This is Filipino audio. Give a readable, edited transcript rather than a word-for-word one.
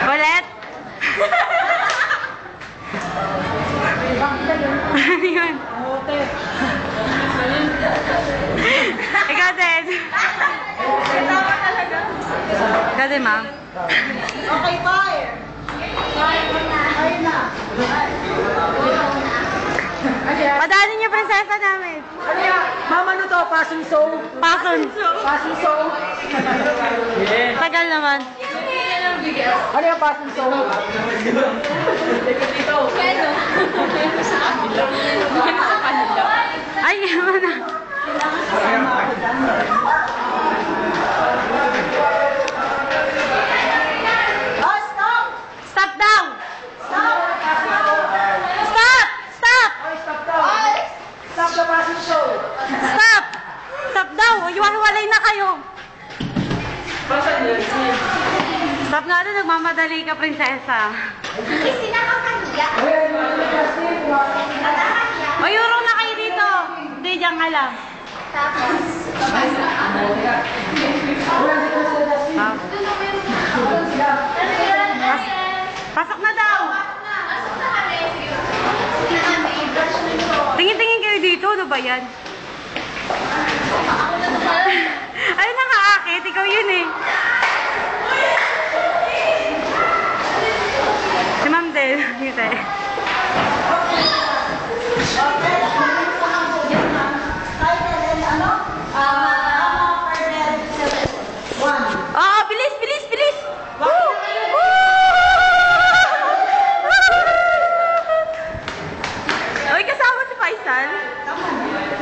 Ulit? Ano yun? Ikaw din. Ikaw din, ma'am. Okay, fire! Fire na! Padaanin niyo prinsesa namin. Ano yan? Mama, ano to? Passion show? Pason. Passion show? Tagal naman. Ano yung passion show? Ay, ano na. Oh, stop! Stop daw! Stop! Stop! Stop! Ay, stop daw! Stop the passion show! Stop! Stop daw! Iwahiwalay na kayo! Stop nga doon, nagmamadali ka, prinsesa. O, yurong na kayo dito. Hindi, diyan ka lang. Pasok na daw. Tingin-tingin kayo dito. Ano ba yan? Ay, nakaakit. Ikaw yun eh. Si Ma'am Del. Dito eh.